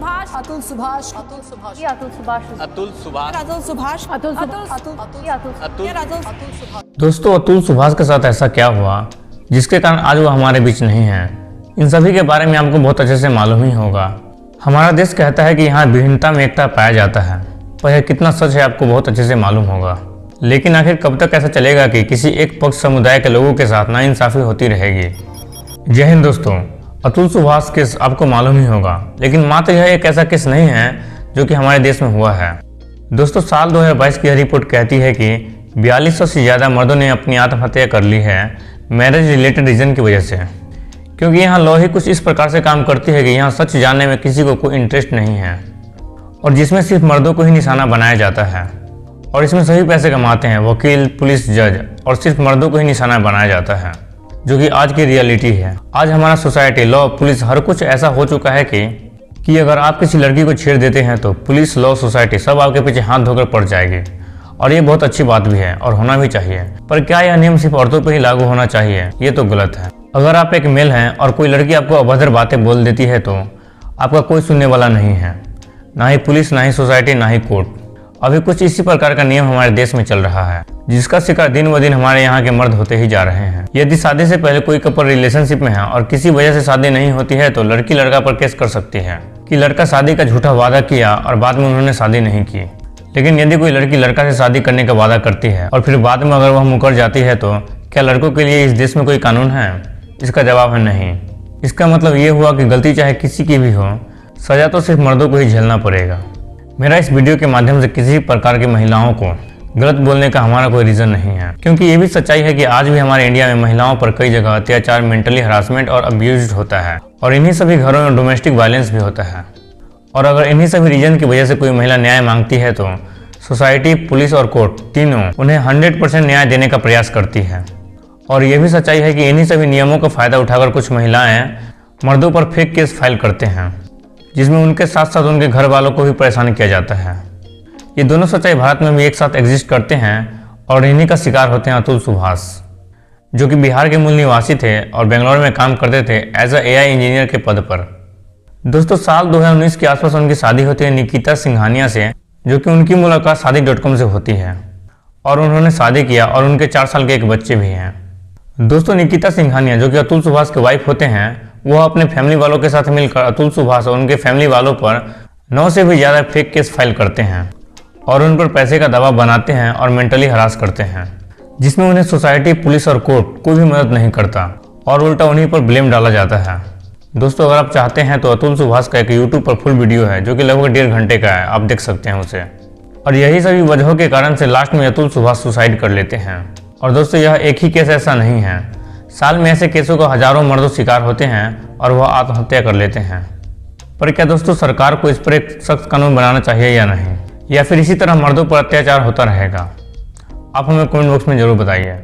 सुभाष अतुल सुभाष अतुल सुभाष अतुल सुभाष अतुल सुभाष अतुल सुभाष अतुल अतुल अतुल अतुल सुभाष। दोस्तों, अतुल सुभाष के साथ ऐसा क्या हुआ जिसके कारण आज वो हमारे बीच नहीं है? इन सभी के बारे में आपको बहुत अच्छे से मालूम ही होगा। हमारा देश कहता है कि यहाँ विभिन्नता में एकता पाया जाता है, पर यह कितना सच है आपको बहुत अच्छे से मालूम होगा। लेकिन आखिर कब तक ऐसा चलेगा कि किसी एक पक्ष समुदाय के लोगों के साथ नाइंसाफी होती रहेगी? जय हिंद दोस्तों। अतुल सुभाष केस आपको मालूम ही होगा, लेकिन मात्र यह एक ऐसा केस नहीं है जो कि हमारे देश में हुआ है। दोस्तों, साल 2022 की यह रिपोर्ट कहती है कि 4200 से ज़्यादा मर्दों ने अपनी आत्महत्या कर ली है मैरिज रिलेटेड रीजन की वजह से। क्योंकि यहाँ लॉ ही कुछ इस प्रकार से काम करती है कि यहाँ सच जानने में किसी को कोई इंटरेस्ट नहीं है, और जिसमें सिर्फ मर्दों को ही निशाना बनाया जाता है, और इसमें सभी पैसे कमाते हैं वकील, पुलिस, जज, और सिर्फ मर्दों को ही निशाना बनाया जाता है, जो कि आज की रियलिटी है। आज हमारा सोसाइटी, लॉ, पुलिस हर कुछ ऐसा हो चुका है कि अगर आप किसी लड़की को छेड़ देते हैं तो पुलिस, लॉ, सोसाइटी सब आपके पीछे हाथ धोकर पड़ जाएगी। और ये बहुत अच्छी बात भी है और होना भी चाहिए। पर क्या यह नियम सिर्फ औरतों पर ही लागू होना चाहिए? ये तो गलत है। अगर आप एक मेल हैं और कोई लड़की आपको अभद्र बातें बोल देती है तो आपका कोई सुनने वाला नहीं है, ना ही पुलिस, ना ही सोसाइटी, ना ही कोर्ट। अभी कुछ इसी प्रकार का नियम हमारे देश में चल रहा है, जिसका शिकार दिन ब दिन हमारे यहाँ के मर्द होते ही जा रहे हैं। यदि शादी से पहले कोई कपल रिलेशनशिप में है और किसी वजह से शादी नहीं होती है तो लड़की लड़का पर केस कर सकती है कि लड़का शादी का झूठा वादा किया और बाद में उन्होंने शादी नहीं की। लेकिन यदि कोई लड़की लड़का से शादी करने का वादा करती है और फिर बाद में अगर वह मुकर जाती है तो क्या लड़कों के लिए इस देश में कोई कानून है? इसका जवाब है नहीं। इसका मतलब ये हुआ कि गलती चाहे किसी की भी हो, सजा तो सिर्फ मर्दों को ही झेलना पड़ेगा। मेरा इस वीडियो के माध्यम से किसी प्रकार की महिलाओं को गलत बोलने का हमारा कोई रीज़न नहीं है, क्योंकि ये भी सच्चाई है कि आज भी हमारे इंडिया में महिलाओं पर कई जगह अत्याचार, मेंटली हरासमेंट और अब्यूज होता है, और इन्हीं सभी घरों में डोमेस्टिक वायलेंस भी होता है। और अगर इन्हीं सभी रीजन की वजह से कोई महिला न्याय मांगती है तो सोसाइटी, पुलिस और कोर्ट तीनों उन्हें 100% न्याय देने का प्रयास करती है। और यह भी सच्चाई है कि इन्हीं सभी नियमों का फायदा उठाकर कुछ महिलाएं मर्दों पर फेक केस फाइल करते हैं, जिसमें उनके साथ साथ उनके घर वालों को भी परेशान किया जाता है। ये दोनों सच्चाई भारत में भी एक साथ एग्जिस्ट करते हैं, और इन्हीं का शिकार होते हैं अतुल सुभाष, जो कि बिहार के मूल निवासी थे और बेंगलोर में काम करते थे एज ए AI इंजीनियर के पद पर। दोस्तों, साल 2019 के आसपास उनकी शादी होती है निकिता सिंघानिया से, जो कि उनकी मुलाकात शादी.com से होती है, और उन्होंने शादी किया और उनके 4 साल के एक बच्चे भी हैं। दोस्तों, निकिता सिंघानिया जो कि अतुल सुभाष के वाइफ होते हैं, वह अपने फैमिली वालों के साथ मिलकर अतुल सुभाष और उनके फैमिली वालों पर 9 से भी ज़्यादा फेक केस फाइल करते हैं और उन पर पैसे का दबाव बनाते हैं और मेंटली हरास करते हैं, जिसमें उन्हें सोसाइटी, पुलिस और कोर्ट कोई भी मदद नहीं करता और उल्टा उन्हीं पर ब्लेम डाला जाता है। दोस्तों, अगर आप चाहते हैं तो अतुल सुभाष का एक YouTube पर फुल वीडियो है जो कि लगभग 1.5 घंटे का है, आप देख सकते हैं उसे। और यही सभी वजहों के कारण से लास्ट में अतुल सुभाष सुसाइड कर लेते हैं। और दोस्तों, यह एक ही केस ऐसा नहीं है, साल में ऐसे केसों का हजारों मर्दों शिकार होते हैं और वह आत्महत्या कर लेते हैं। पर क्या दोस्तों, सरकार को इस पर एक सख्त कानून बनाना चाहिए या नहीं, या फिर इसी तरह मर्दों पर अत्याचार होता रहेगा? आप हमें कमेंट बॉक्स में जरूर बताइए।